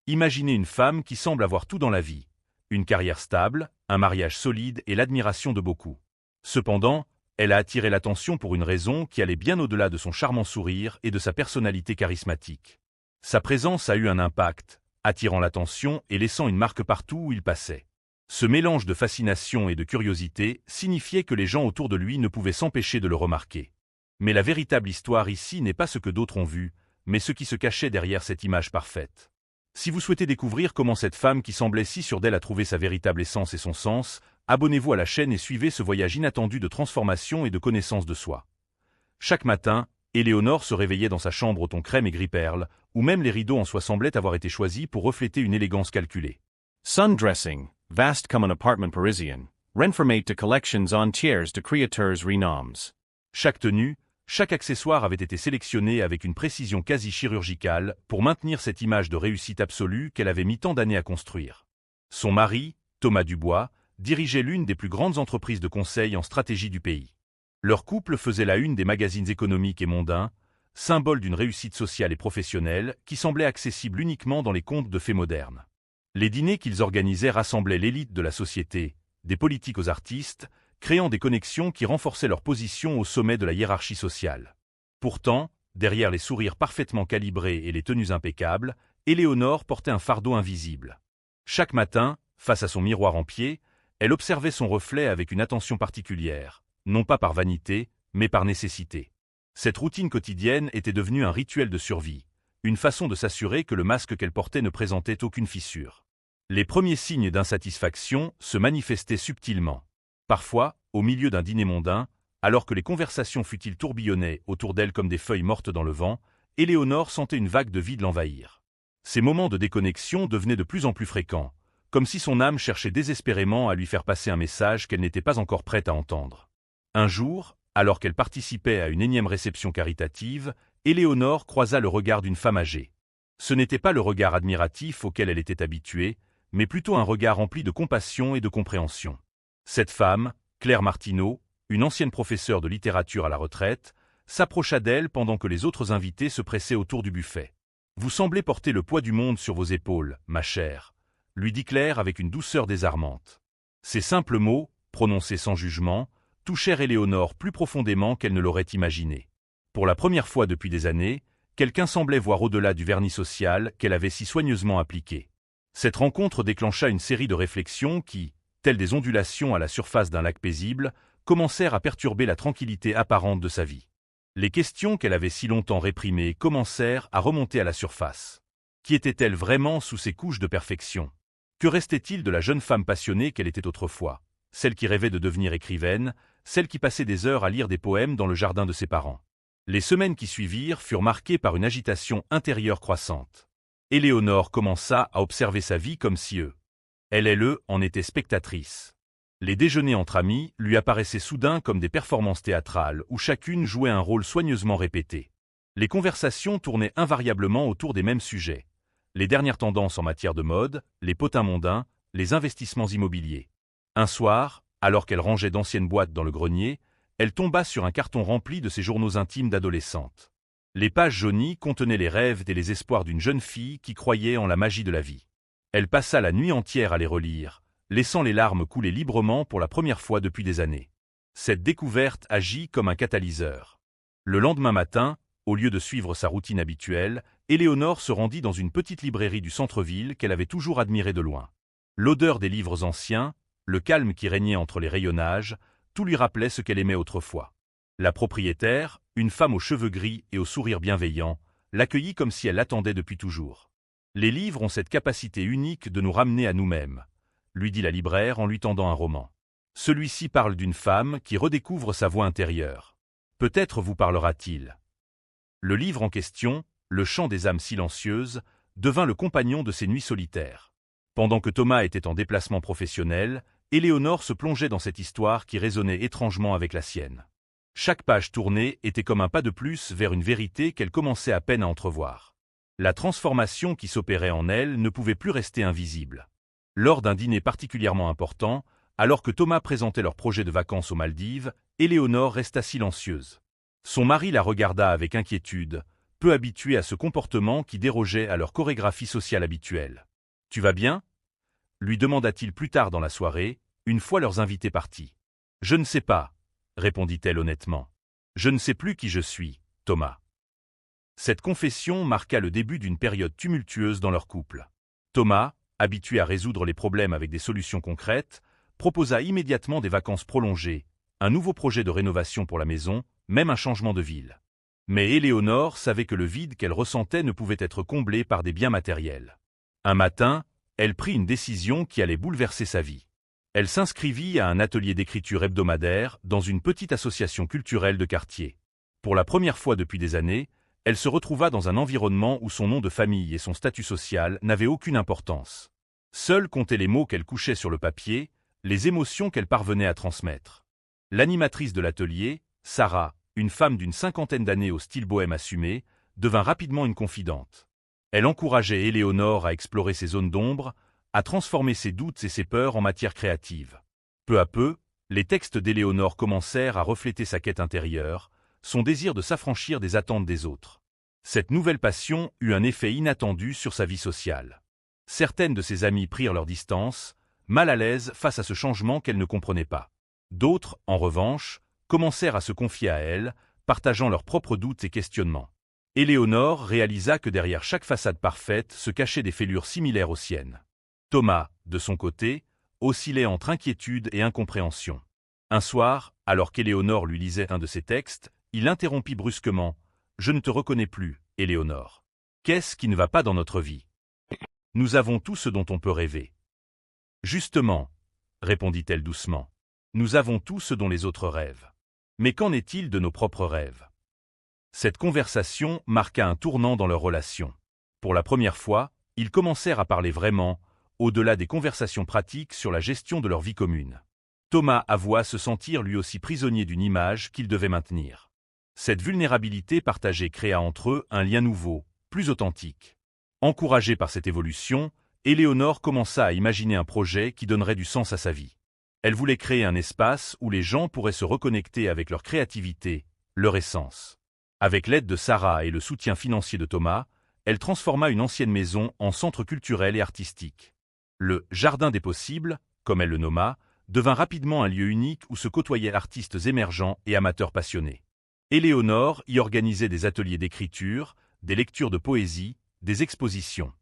Imaginez une femme qui semble avoir tout dans la vie. Une carrière stable, un mariage solide et l'admiration de beaucoup. Cependant, elle a attiré l'attention pour une raison qui allait bien au-delà de son charmant sourire et de sa personnalité charismatique. Sa présence a eu un impact, attirant l'attention et laissant une marque partout où il passait. Ce mélange de fascination et de curiosité signifiait que les gens autour de lui ne pouvaient s'empêcher de le remarquer. Mais la véritable histoire ici n'est pas ce que d'autres ont vu, mais ce qui se cachait derrière cette image parfaite. Si vous souhaitez découvrir comment cette femme qui semblait si sûre d'elle a trouvé sa véritable essence et son sens, abonnez-vous à la chaîne et suivez ce voyage inattendu de transformation et de connaissance de soi. Chaque matin, Éléonore se réveillait dans sa chambre au ton crème et gris perle, où même les rideaux en soie semblaient avoir été choisis pour refléter une élégance calculée. Sundressing, vast comme un appartement parisien, renfermé de collections entières de créateurs renommés. Chaque tenue, chaque accessoire avait été sélectionné avec une précision quasi chirurgicale pour maintenir cette image de réussite absolue qu'elle avait mis tant d'années à construire. Son mari, Thomas Dubois, dirigeait l'une des plus grandes entreprises de conseil en stratégie du pays. Leur couple faisait la une des magazines économiques et mondains, symbole d'une réussite sociale et professionnelle qui semblait accessible uniquement dans les contes de fées modernes. Les dîners qu'ils organisaient rassemblaient l'élite de la société, des politiques aux artistes, créant des connexions qui renforçaient leur position au sommet de la hiérarchie sociale. Pourtant, derrière les sourires parfaitement calibrés et les tenues impeccables, Éléonore portait un fardeau invisible. Chaque matin, face à son miroir en pied, elle observait son reflet avec une attention particulière, non pas par vanité, mais par nécessité. Cette routine quotidienne était devenue un rituel de survie, une façon de s'assurer que le masque qu'elle portait ne présentait aucune fissure. Les premiers signes d'insatisfaction se manifestaient subtilement. Parfois, au milieu d'un dîner mondain, alors que les conversations futiles tourbillonnaient autour d'elle comme des feuilles mortes dans le vent, Éléonore sentait une vague de vide l'envahir. Ces moments de déconnexion devenaient de plus en plus fréquents, comme si son âme cherchait désespérément à lui faire passer un message qu'elle n'était pas encore prête à entendre. Un jour, alors qu'elle participait à une énième réception caritative, Éléonore croisa le regard d'une femme âgée. Ce n'était pas le regard admiratif auquel elle était habituée, mais plutôt un regard rempli de compassion et de compréhension. Cette femme, Claire Martineau, une ancienne professeure de littérature à la retraite, s'approcha d'elle pendant que les autres invités se pressaient autour du buffet. « Vous semblez porter le poids du monde sur vos épaules, ma chère », lui dit Claire avec une douceur désarmante. Ces simples mots, prononcés sans jugement, touchèrent Éléonore plus profondément qu'elle ne l'aurait imaginé. Pour la première fois depuis des années, quelqu'un semblait voir au-delà du vernis social qu'elle avait si soigneusement appliqué. Cette rencontre déclencha une série de réflexions qui, telles des ondulations à la surface d'un lac paisible, commencèrent à perturber la tranquillité apparente de sa vie. Les questions qu'elle avait si longtemps réprimées commencèrent à remonter à la surface. Qui était-elle vraiment sous ces couches de perfection? Que restait-il de la jeune femme passionnée qu'elle était autrefois, celle qui rêvait de devenir écrivaine, celle qui passait des heures à lire des poèmes dans le jardin de ses parents? Les semaines qui suivirent furent marquées par une agitation intérieure croissante. Éléonore commença à observer sa vie comme si elle en était spectatrice. Les déjeuners entre amis lui apparaissaient soudain comme des performances théâtrales où chacune jouait un rôle soigneusement répété. Les conversations tournaient invariablement autour des mêmes sujets. Les dernières tendances en matière de mode, les potins mondains, les investissements immobiliers. Un soir, alors qu'elle rangeait d'anciennes boîtes dans le grenier, elle tomba sur un carton rempli de ses journaux intimes d'adolescente. Les pages jaunies contenaient les rêves et les espoirs d'une jeune fille qui croyait en la magie de la vie. Elle passa la nuit entière à les relire, laissant les larmes couler librement pour la première fois depuis des années. Cette découverte agit comme un catalyseur. Le lendemain matin, au lieu de suivre sa routine habituelle, Éléonore se rendit dans une petite librairie du centre-ville qu'elle avait toujours admirée de loin. L'odeur des livres anciens, le calme qui régnait entre les rayonnages, tout lui rappelait ce qu'elle aimait autrefois. La propriétaire, une femme aux cheveux gris et au sourire bienveillant, l'accueillit comme si elle l'attendait depuis toujours. « Les livres ont cette capacité unique de nous ramener à nous-mêmes », lui dit la libraire en lui tendant un roman. Celui-ci parle d'une femme qui redécouvre sa voix intérieure. Peut-être vous parlera-t-il. Le livre en question, Le chant des âmes silencieuses, devint le compagnon de ses nuits solitaires. Pendant que Thomas était en déplacement professionnel, Éléonore se plongeait dans cette histoire qui résonnait étrangement avec la sienne. Chaque page tournée était comme un pas de plus vers une vérité qu'elle commençait à peine à entrevoir. La transformation qui s'opérait en elle ne pouvait plus rester invisible. Lors d'un dîner particulièrement important, alors que Thomas présentait leur projet de vacances aux Maldives, Éléonore resta silencieuse. Son mari la regarda avec inquiétude, peu habitués à ce comportement qui dérogeait à leur chorégraphie sociale habituelle. « Tu vas bien ?» lui demanda-t-il plus tard dans la soirée, une fois leurs invités partis. « Je ne sais pas, » répondit-elle honnêtement. « Je ne sais plus qui je suis, Thomas. » Cette confession marqua le début d'une période tumultueuse dans leur couple. Thomas, habitué à résoudre les problèmes avec des solutions concrètes, proposa immédiatement des vacances prolongées, un nouveau projet de rénovation pour la maison, même un changement de ville. Mais Éléonore savait que le vide qu'elle ressentait ne pouvait être comblé par des biens matériels. Un matin, elle prit une décision qui allait bouleverser sa vie. Elle s'inscrivit à un atelier d'écriture hebdomadaire dans une petite association culturelle de quartier. Pour la première fois depuis des années, elle se retrouva dans un environnement où son nom de famille et son statut social n'avaient aucune importance. Seuls comptaient les mots qu'elle couchait sur le papier, les émotions qu'elle parvenait à transmettre. L'animatrice de l'atelier, Sarah, une femme d'une cinquantaine d'années au style bohème assumé, devint rapidement une confidente. Elle encourageait Éléonore à explorer ses zones d'ombre, à transformer ses doutes et ses peurs en matière créative. Peu à peu, les textes d'Éléonore commencèrent à refléter sa quête intérieure, son désir de s'affranchir des attentes des autres. Cette nouvelle passion eut un effet inattendu sur sa vie sociale. Certaines de ses amies prirent leur distance, mal à l'aise face à ce changement qu'elles ne comprenaient pas. D'autres, en revanche, commencèrent à se confier à elle, partageant leurs propres doutes et questionnements. Éléonore réalisa que derrière chaque façade parfaite se cachaient des fêlures similaires aux siennes. Thomas, de son côté, oscillait entre inquiétude et incompréhension. Un soir, alors qu'Éléonore lui lisait un de ses textes, il l'interrompit brusquement. « Je ne te reconnais plus, Éléonore. Qu'est-ce qui ne va pas dans notre vie? Nous avons tout ce dont on peut rêver. » « Justement, » répondit-elle doucement, « nous avons tout ce dont les autres rêvent. Mais qu'en est-il de nos propres rêves ?» Cette conversation marqua un tournant dans leur relation. Pour la première fois, ils commencèrent à parler vraiment, au-delà des conversations pratiques sur la gestion de leur vie commune. Thomas avoua se sentir lui aussi prisonnier d'une image qu'il devait maintenir. Cette vulnérabilité partagée créa entre eux un lien nouveau, plus authentique. Encouragée par cette évolution, Éléonore commença à imaginer un projet qui donnerait du sens à sa vie. Elle voulait créer un espace où les gens pourraient se reconnecter avec leur créativité, leur essence. Avec l'aide de Sarah et le soutien financier de Thomas, elle transforma une ancienne maison en centre culturel et artistique. Le « Jardin des possibles », comme elle le nomma, devint rapidement un lieu unique où se côtoyaient artistes émergents et amateurs passionnés. Éléonore y organisait des ateliers d'écriture, des lectures de poésie, des expositions.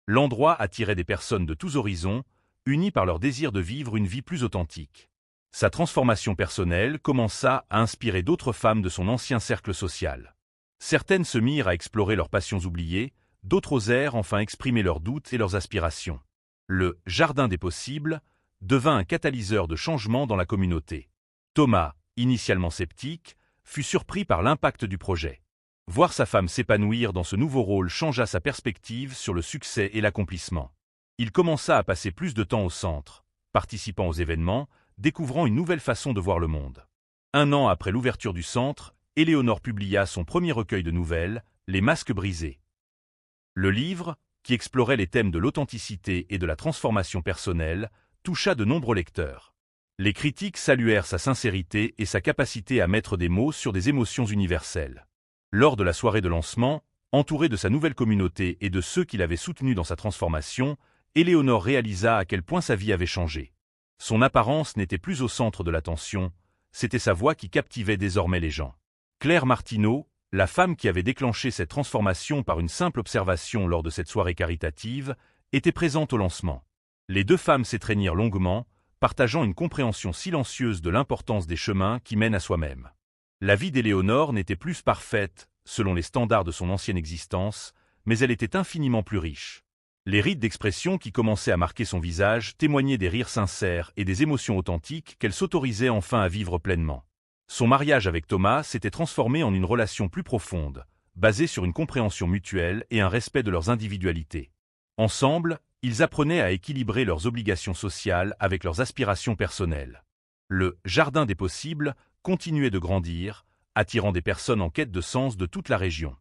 L'endroit attirait des personnes de tous horizons, unies par leur désir de vivre une vie plus authentique. Sa transformation personnelle commença à inspirer d'autres femmes de son ancien cercle social. Certaines se mirent à explorer leurs passions oubliées, d'autres osèrent enfin exprimer leurs doutes et leurs aspirations. Le « Jardin des possibles » devint un catalyseur de changement dans la communauté. Thomas, initialement sceptique, fut surpris par l'impact du projet. Voir sa femme s'épanouir dans ce nouveau rôle changea sa perspective sur le succès et l'accomplissement. Il commença à passer plus de temps au centre, participant aux événements, découvrant une nouvelle façon de voir le monde. Un an après l'ouverture du centre, Éléonore publia son premier recueil de nouvelles, Les Masques brisés. Le livre, qui explorait les thèmes de l'authenticité et de la transformation personnelle, toucha de nombreux lecteurs. Les critiques saluèrent sa sincérité et sa capacité à mettre des mots sur des émotions universelles. Lors de la soirée de lancement, entourée de sa nouvelle communauté et de ceux qui l'avaient soutenu dans sa transformation, Éléonore réalisa à quel point sa vie avait changé. Son apparence n'était plus au centre de l'attention, c'était sa voix qui captivait désormais les gens. Claire Martineau, la femme qui avait déclenché cette transformation par une simple observation lors de cette soirée caritative, était présente au lancement. Les deux femmes s'étreignirent longuement, partageant une compréhension silencieuse de l'importance des chemins qui mènent à soi-même. La vie d'Éléonore n'était plus parfaite, selon les standards de son ancienne existence, mais elle était infiniment plus riche. Les rides d'expression qui commençaient à marquer son visage témoignaient des rires sincères et des émotions authentiques qu'elle s'autorisait enfin à vivre pleinement. Son mariage avec Thomas s'était transformé en une relation plus profonde, basée sur une compréhension mutuelle et un respect de leurs individualités. Ensemble, ils apprenaient à équilibrer leurs obligations sociales avec leurs aspirations personnelles. Le « Jardin des possibles » continuait de grandir, attirant des personnes en quête de sens de toute la région.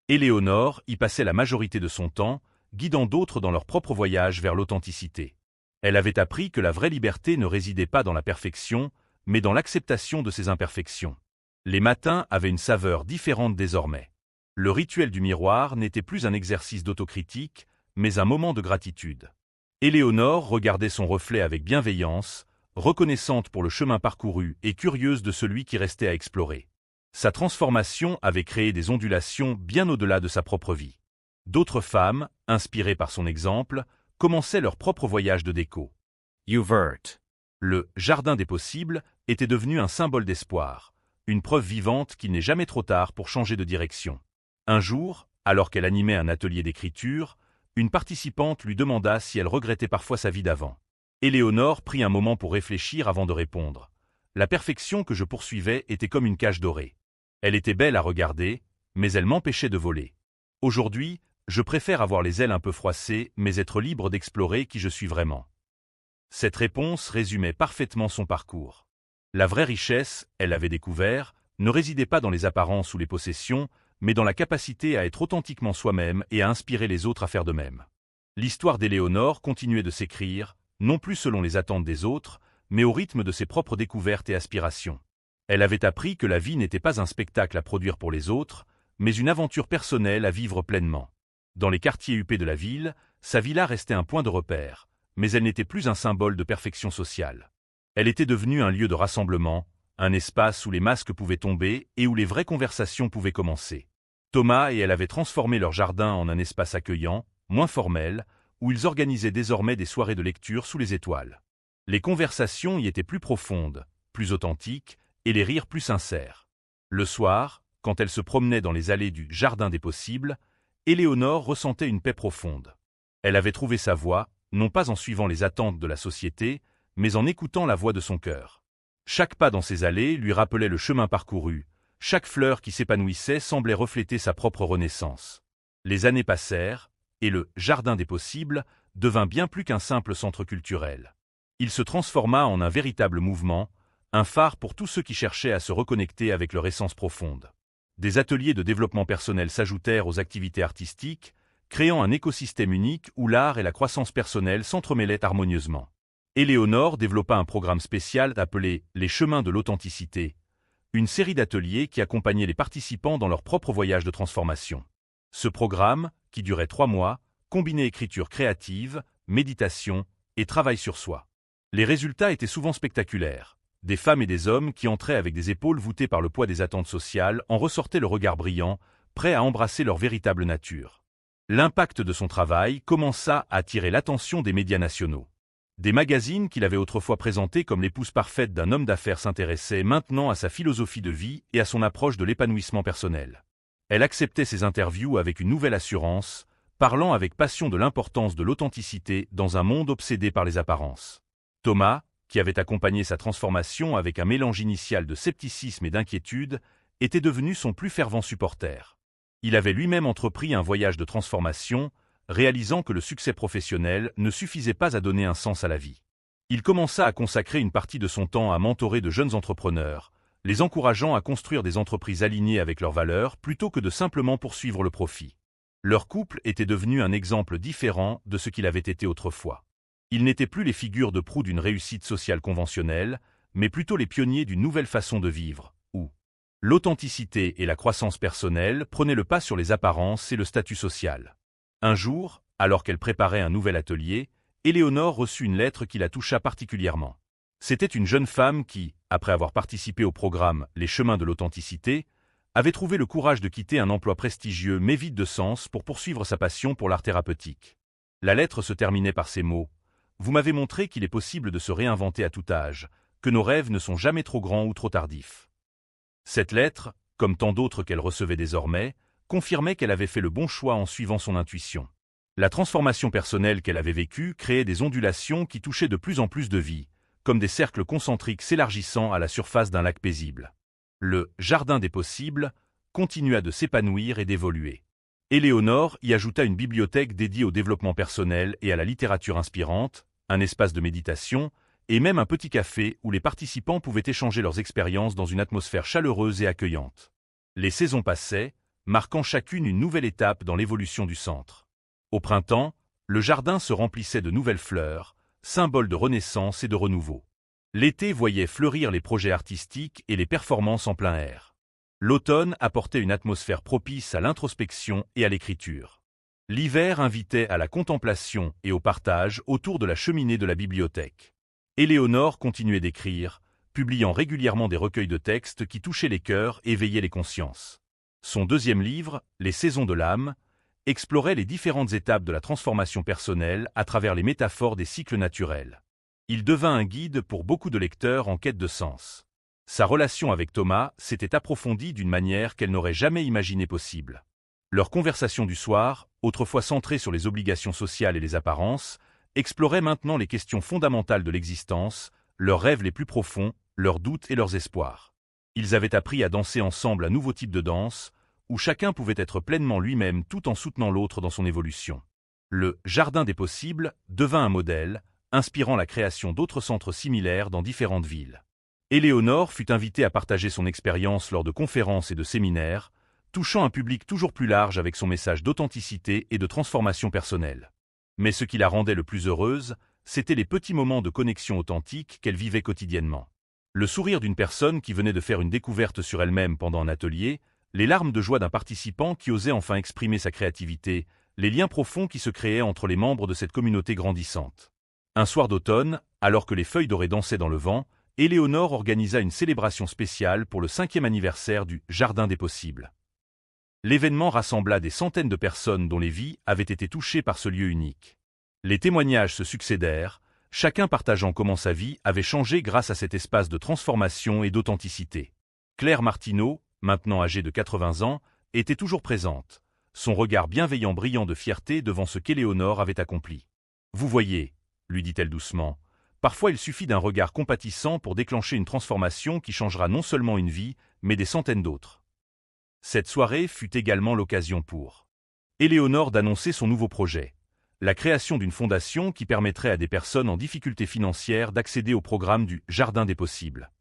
Éléonore y passait la majorité de son temps, guidant d'autres dans leur propre voyage vers l'authenticité. Elle avait appris que la vraie liberté ne résidait pas dans la perfection, mais dans l'acceptation de ses imperfections. Les matins avaient une saveur différente désormais. Le rituel du miroir n'était plus un exercice d'autocritique, mais un moment de gratitude. Éléonore regardait son reflet avec bienveillance, reconnaissante pour le chemin parcouru et curieuse de celui qui restait à explorer. Sa transformation avait créé des ondulations bien au-delà de sa propre vie. D'autres femmes, inspirées par son exemple, commençaient leur propre voyage de déco. Uvert. Le « jardin des possibles » était devenu un symbole d'espoir, une preuve vivante qu'il n'est jamais trop tard pour changer de direction. Un jour, alors qu'elle animait un atelier d'écriture, une participante lui demanda si elle regrettait parfois sa vie d'avant. Éléonore prit un moment pour réfléchir avant de répondre. La perfection que je poursuivais était comme une cage dorée. Elle était belle à regarder, mais elle m'empêchait de voler. Aujourd'hui, je préfère avoir les ailes un peu froissées, mais être libre d'explorer qui je suis vraiment. Cette réponse résumait parfaitement son parcours. La vraie richesse, elle avait découvert, ne résidait pas dans les apparences ou les possessions, mais dans la capacité à être authentiquement soi-même et à inspirer les autres à faire de même. L'histoire d'Éléonore continuait de s'écrire, non plus selon les attentes des autres, mais au rythme de ses propres découvertes et aspirations. Elle avait appris que la vie n'était pas un spectacle à produire pour les autres, mais une aventure personnelle à vivre pleinement. Dans les quartiers huppés de la ville, sa villa restait un point de repère, mais elle n'était plus un symbole de perfection sociale. Elle était devenue un lieu de rassemblement, un espace où les masques pouvaient tomber et où les vraies conversations pouvaient commencer. Thomas et elle avaient transformé leur jardin en un espace accueillant, moins formel, où ils organisaient désormais des soirées de lecture sous les étoiles. Les conversations y étaient plus profondes, plus authentiques, et les rires plus sincères. Le soir, quand elle se promenait dans les allées du « jardin des possibles », Éléonore ressentait une paix profonde. Elle avait trouvé sa voie, non pas en suivant les attentes de la société, mais en écoutant la voix de son cœur. Chaque pas dans ces allées lui rappelait le chemin parcouru, chaque fleur qui s'épanouissait semblait refléter sa propre renaissance. Les années passèrent, et le « jardin des possibles » devint bien plus qu'un simple centre culturel. Il se transforma en un véritable mouvement, un phare pour tous ceux qui cherchaient à se reconnecter avec leur essence profonde. Des ateliers de développement personnel s'ajoutèrent aux activités artistiques, créant un écosystème unique où l'art et la croissance personnelle s'entremêlaient harmonieusement. Éléonore développa un programme spécial appelé « Les chemins de l'authenticité », une série d'ateliers qui accompagnaient les participants dans leur propre voyage de transformation. Ce programme, qui durait 3 mois, combinait écriture créative, méditation et travail sur soi. Les résultats étaient souvent spectaculaires. Des femmes et des hommes qui entraient avec des épaules voûtées par le poids des attentes sociales en ressortaient le regard brillant, prêts à embrasser leur véritable nature. L'impact de son travail commença à attirer l'attention des médias nationaux. Des magazines qu'il avait autrefois présentés comme l'épouse parfaite d'un homme d'affaires s'intéressaient maintenant à sa philosophie de vie et à son approche de l'épanouissement personnel. Elle acceptait ses interviews avec une nouvelle assurance, parlant avec passion de l'importance de l'authenticité dans un monde obsédé par les apparences. Thomas, qui avait accompagné sa transformation avec un mélange initial de scepticisme et d'inquiétude, était devenu son plus fervent supporter. Il avait lui-même entrepris un voyage de transformation, réalisant que le succès professionnel ne suffisait pas à donner un sens à la vie. Il commença à consacrer une partie de son temps à mentorer de jeunes entrepreneurs, les encourageant à construire des entreprises alignées avec leurs valeurs plutôt que de simplement poursuivre le profit. Leur couple était devenu un exemple différent de ce qu'il avait été autrefois. Ils n'étaient plus les figures de proue d'une réussite sociale conventionnelle, mais plutôt les pionniers d'une nouvelle façon de vivre, où l'authenticité et la croissance personnelle prenaient le pas sur les apparences et le statut social. Un jour, alors qu'elle préparait un nouvel atelier, Éléonore reçut une lettre qui la toucha particulièrement. C'était une jeune femme qui, après avoir participé au programme « Les chemins de l'authenticité », avait trouvé le courage de quitter un emploi prestigieux mais vide de sens pour poursuivre sa passion pour l'art thérapeutique. La lettre se terminait par ces mots : « Vous m'avez montré qu'il est possible de se réinventer à tout âge, que nos rêves ne sont jamais trop grands ou trop tardifs. » Cette lettre, comme tant d'autres qu'elle recevait désormais, confirmait qu'elle avait fait le bon choix en suivant son intuition. La transformation personnelle qu'elle avait vécue créait des ondulations qui touchaient de plus en plus de vie, comme des cercles concentriques s'élargissant à la surface d'un lac paisible. Le « jardin des possibles » continua de s'épanouir et d'évoluer. Éléonore y ajouta une bibliothèque dédiée au développement personnel et à la littérature inspirante, un espace de méditation, et même un petit café où les participants pouvaient échanger leurs expériences dans une atmosphère chaleureuse et accueillante. Les saisons passaient, marquant chacune une nouvelle étape dans l'évolution du centre. Au printemps, le jardin se remplissait de nouvelles fleurs, symbole de renaissance et de renouveau. L'été voyait fleurir les projets artistiques et les performances en plein air. L'automne apportait une atmosphère propice à l'introspection et à l'écriture. L'hiver invitait à la contemplation et au partage autour de la cheminée de la bibliothèque. Éléonore continuait d'écrire, publiant régulièrement des recueils de textes qui touchaient les cœurs et éveillaient les consciences. Son deuxième livre, Les saisons de l'âme, explorait les différentes étapes de la transformation personnelle à travers les métaphores des cycles naturels. Il devint un guide pour beaucoup de lecteurs en quête de sens. Sa relation avec Thomas s'était approfondie d'une manière qu'elle n'aurait jamais imaginé possible. Leur conversation du soir, autrefois centrée sur les obligations sociales et les apparences, explorait maintenant les questions fondamentales de l'existence, leurs rêves les plus profonds, leurs doutes et leurs espoirs. Ils avaient appris à danser ensemble un nouveau type de danse, où chacun pouvait être pleinement lui-même tout en soutenant l'autre dans son évolution. Le Jardin des possibles devint un modèle, inspirant la création d'autres centres similaires dans différentes villes. Éléonore fut invitée à partager son expérience lors de conférences et de séminaires, touchant un public toujours plus large avec son message d'authenticité et de transformation personnelle. Mais ce qui la rendait le plus heureuse, c'étaient les petits moments de connexion authentique qu'elle vivait quotidiennement. Le sourire d'une personne qui venait de faire une découverte sur elle-même pendant un atelier, les larmes de joie d'un participant qui osait enfin exprimer sa créativité, les liens profonds qui se créaient entre les membres de cette communauté grandissante. Un soir d'automne, alors que les feuilles dorées dansaient dans le vent, Éléonore organisa une célébration spéciale pour le 5e anniversaire du Jardin des possibles. L'événement rassembla des centaines de personnes dont les vies avaient été touchées par ce lieu unique. Les témoignages se succédèrent, chacun partageant comment sa vie avait changé grâce à cet espace de transformation et d'authenticité. Claire Martineau, maintenant âgée de 80 ans, était toujours présente, son regard bienveillant brillant de fierté devant ce qu'Éléonore avait accompli. « Vous voyez, » lui dit-elle doucement, « parfois il suffit d'un regard compatissant pour déclencher une transformation qui changera non seulement une vie, mais des centaines d'autres. » Cette soirée fut également l'occasion pour Éléonore d'annoncer son nouveau projet, la création d'une fondation qui permettrait à des personnes en difficulté financière d'accéder au programme du Jardin des possibles.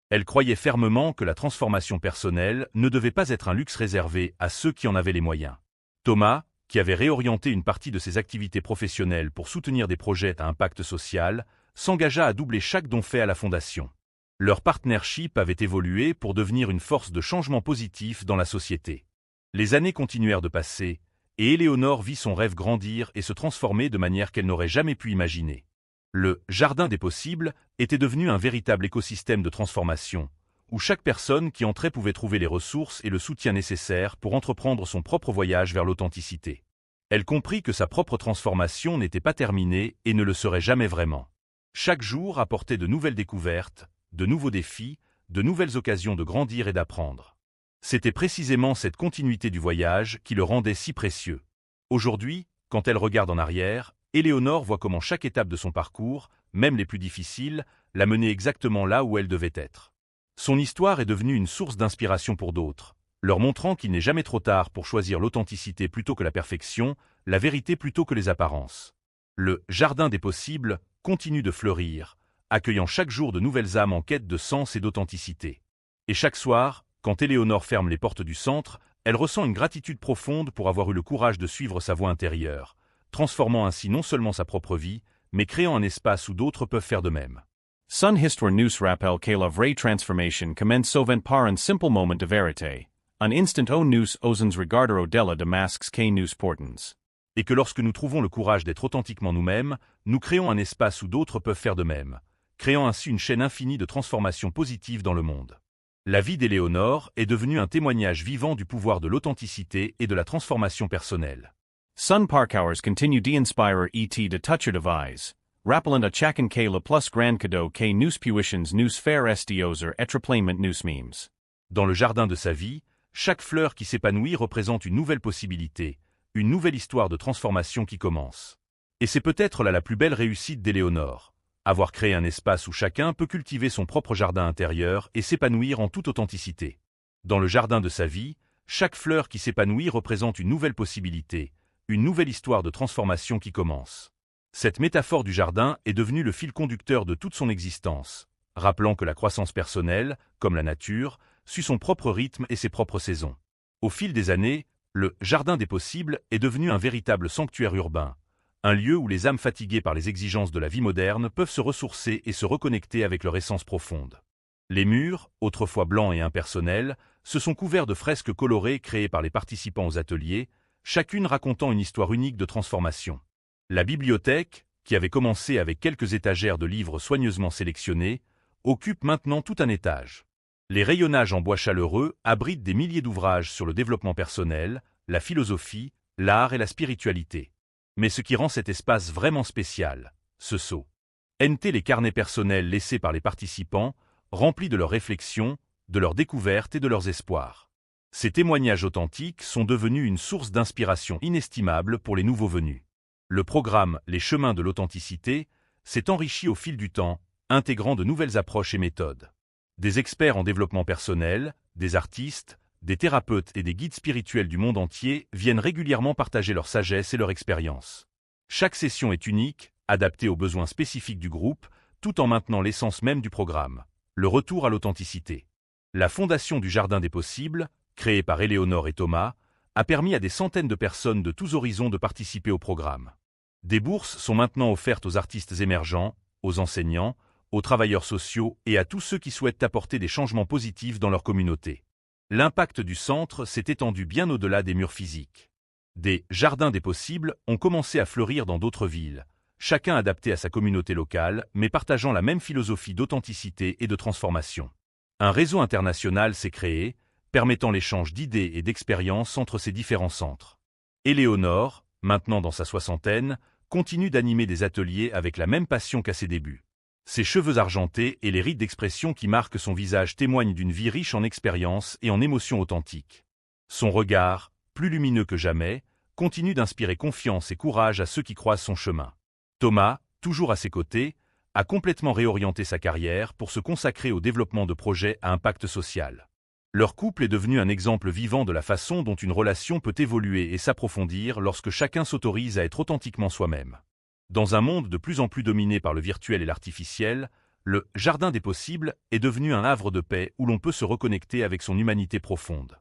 Elle croyait fermement que la transformation personnelle ne devait pas être un luxe réservé à ceux qui en avaient les moyens. Thomas, qui avait réorienté une partie de ses activités professionnelles pour soutenir des projets à impact social, s'engagea à doubler chaque don fait à la fondation. Leur partnership avait évolué pour devenir une force de changement positif dans la société. Les années continuèrent de passer, et Éléonore vit son rêve grandir et se transformer de manière qu'elle n'aurait jamais pu imaginer. Le Jardin des possibles était devenu un véritable écosystème de transformation, où chaque personne qui entrait pouvait trouver les ressources et le soutien nécessaires pour entreprendre son propre voyage vers l'authenticité. Elle comprit que sa propre transformation n'était pas terminée et ne le serait jamais vraiment. Chaque jour apportait de nouvelles découvertes, de nouveaux défis, de nouvelles occasions de grandir et d'apprendre. C'était précisément cette continuité du voyage qui le rendait si précieux. Aujourd'hui, quand elle regarde en arrière, Éléonore voit comment chaque étape de son parcours, même les plus difficiles, l'a menée exactement là où elle devait être. Son histoire est devenue une source d'inspiration pour d'autres, leur montrant qu'il n'est jamais trop tard pour choisir l'authenticité plutôt que la perfection, la vérité plutôt que les apparences. Le Jardin des possibles continue de fleurir, accueillant chaque jour de nouvelles âmes en quête de sens et d'authenticité. Et chaque soir, quand Éléonore ferme les portes du centre, elle ressent une gratitude profonde pour avoir eu le courage de suivre sa voie intérieure, transformant ainsi non seulement sa propre vie, mais créant un espace où d'autres peuvent faire de même. Sun histoire nous rappelle que la vraie transformation commence souvent par un simple moment de vérité, un instant où nous osons regarder au-delà de masques que nous portons. Et que lorsque nous trouvons le courage d'être authentiquement nous-mêmes, nous créons un espace où d'autres peuvent faire de même, créant ainsi une chaîne infinie de transformations positives dans le monde. La vie d'Éléonore est devenue un témoignage vivant du pouvoir de l'authenticité et de la transformation personnelle. Sun Parkhours continue d'inspire et de toucher de vise, rappelant à chacun que le plus grand cadeau que nous puissions nous faire estioser être pleinement nous-mêmes. Dans le jardin de sa vie, chaque fleur qui s'épanouit représente une nouvelle possibilité, une nouvelle histoire de transformation qui commence. Et c'est peut-être là la plus belle réussite d'Éléonore, avoir créé un espace où chacun peut cultiver son propre jardin intérieur et s'épanouir en toute authenticité. Dans le jardin de sa vie, chaque fleur qui s'épanouit représente une nouvelle possibilité, une nouvelle histoire de transformation qui commence. Cette métaphore du jardin est devenue le fil conducteur de toute son existence, rappelant que la croissance personnelle, comme la nature, suit son propre rythme et ses propres saisons. Au fil des années, le Jardin des possibles est devenu un véritable sanctuaire urbain, un lieu où les âmes fatiguées par les exigences de la vie moderne peuvent se ressourcer et se reconnecter avec leur essence profonde. Les murs, autrefois blancs et impersonnels, se sont couverts de fresques colorées créées par les participants aux ateliers, chacune racontant une histoire unique de transformation. La bibliothèque, qui avait commencé avec quelques étagères de livres soigneusement sélectionnés, occupe maintenant tout un étage. Les rayonnages en bois chaleureux abritent des milliers d'ouvrages sur le développement personnel, la philosophie, l'art et la spiritualité. Mais ce qui rend cet espace vraiment spécial, ce sont les carnets personnels laissés par les participants, remplis de leurs réflexions, de leurs découvertes et de leurs espoirs. Ces témoignages authentiques sont devenus une source d'inspiration inestimable pour les nouveaux venus. Le programme Les Chemins de l'authenticité s'est enrichi au fil du temps, intégrant de nouvelles approches et méthodes. Des experts en développement personnel, des artistes, des thérapeutes et des guides spirituels du monde entier viennent régulièrement partager leur sagesse et leur expérience. Chaque session est unique, adaptée aux besoins spécifiques du groupe, tout en maintenant l'essence même du programme, le retour à l'authenticité. La fondation du Jardin des Possibles, créée par Éléonore et Thomas, a permis à des centaines de personnes de tous horizons de participer au programme. Des bourses sont maintenant offertes aux artistes émergents, aux enseignants, aux travailleurs sociaux et à tous ceux qui souhaitent apporter des changements positifs dans leur communauté. L'impact du centre s'est étendu bien au-delà des murs physiques. Des jardins des possibles ont commencé à fleurir dans d'autres villes, chacun adapté à sa communauté locale, mais partageant la même philosophie d'authenticité et de transformation. Un réseau international s'est créé, permettant l'échange d'idées et d'expériences entre ces différents centres. Éléonore, maintenant dans sa soixantaine, continue d'animer des ateliers avec la même passion qu'à ses débuts. Ses cheveux argentés et les rides d'expression qui marquent son visage témoignent d'une vie riche en expériences et en émotions authentiques. Son regard, plus lumineux que jamais, continue d'inspirer confiance et courage à ceux qui croisent son chemin. Thomas, toujours à ses côtés, a complètement réorienté sa carrière pour se consacrer au développement de projets à impact social. Leur couple est devenu un exemple vivant de la façon dont une relation peut évoluer et s'approfondir lorsque chacun s'autorise à être authentiquement soi-même. Dans un monde de plus en plus dominé par le virtuel et l'artificiel, le Jardin des Possibles est devenu un havre de paix où l'on peut se reconnecter avec son humanité profonde.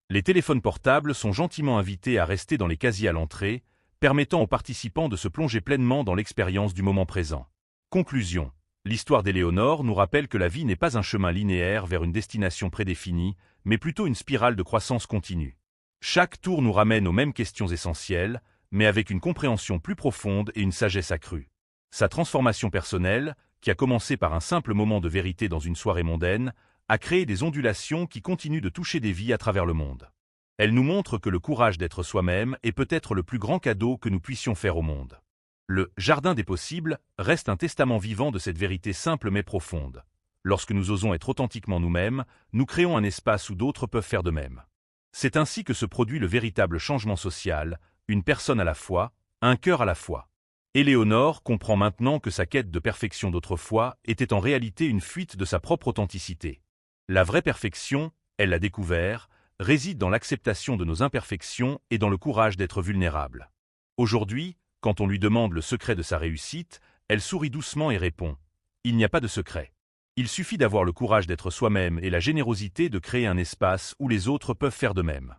Les téléphones portables sont gentiment invités à rester dans les casiers à l'entrée, permettant aux participants de se plonger pleinement dans l'expérience du moment présent. Conclusion. L'histoire d'Éléonore nous rappelle que la vie n'est pas un chemin linéaire vers une destination prédéfinie, mais plutôt une spirale de croissance continue. Chaque tour nous ramène aux mêmes questions essentielles, mais avec une compréhension plus profonde et une sagesse accrue. Sa transformation personnelle, qui a commencé par un simple moment de vérité dans une soirée mondaine, a créé des ondulations qui continuent de toucher des vies à travers le monde. Elle nous montre que le courage d'être soi-même est peut-être le plus grand cadeau que nous puissions faire au monde. Le Jardin des Possibles reste un testament vivant de cette vérité simple mais profonde. Lorsque nous osons être authentiquement nous-mêmes, nous créons un espace où d'autres peuvent faire de même. C'est ainsi que se produit le véritable changement social, une personne à la fois, un cœur à la fois. Éléonore comprend maintenant que sa quête de perfection d'autrefois était en réalité une fuite de sa propre authenticité. La vraie perfection, elle l'a découvert, réside dans l'acceptation de nos imperfections et dans le courage d'être vulnérable. Aujourd'hui, quand on lui demande le secret de sa réussite, elle sourit doucement et répond « Il n'y a pas de secret. Il suffit d'avoir le courage d'être soi-même et la générosité de créer un espace où les autres peuvent faire de même. »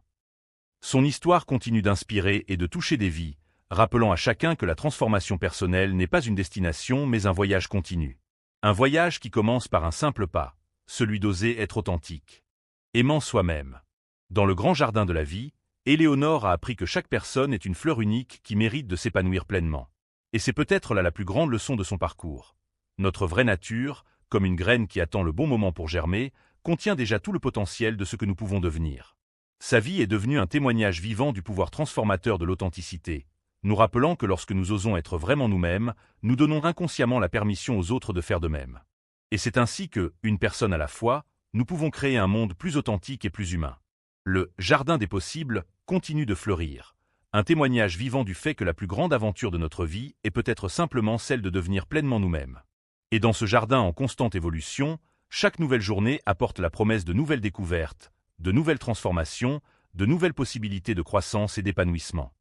Son histoire continue d'inspirer et de toucher des vies, rappelant à chacun que la transformation personnelle n'est pas une destination mais un voyage continu. Un voyage qui commence par un simple pas, celui d'oser être authentique. Aimant soi-même. Dans le grand jardin de la vie, Éléonore a appris que chaque personne est une fleur unique qui mérite de s'épanouir pleinement. Et c'est peut-être là la plus grande leçon de son parcours. Notre vraie nature, comme une graine qui attend le bon moment pour germer, contient déjà tout le potentiel de ce que nous pouvons devenir. Sa vie est devenue un témoignage vivant du pouvoir transformateur de l'authenticité, nous rappelant que lorsque nous osons être vraiment nous-mêmes, nous donnons inconsciemment la permission aux autres de faire de même. Et c'est ainsi que, une personne à la fois, nous pouvons créer un monde plus authentique et plus humain. Le Jardin des Possibles continue de fleurir, un témoignage vivant du fait que la plus grande aventure de notre vie est peut-être simplement celle de devenir pleinement nous-mêmes. Et dans ce jardin en constante évolution, chaque nouvelle journée apporte la promesse de nouvelles découvertes, de nouvelles transformations, de nouvelles possibilités de croissance et d'épanouissement.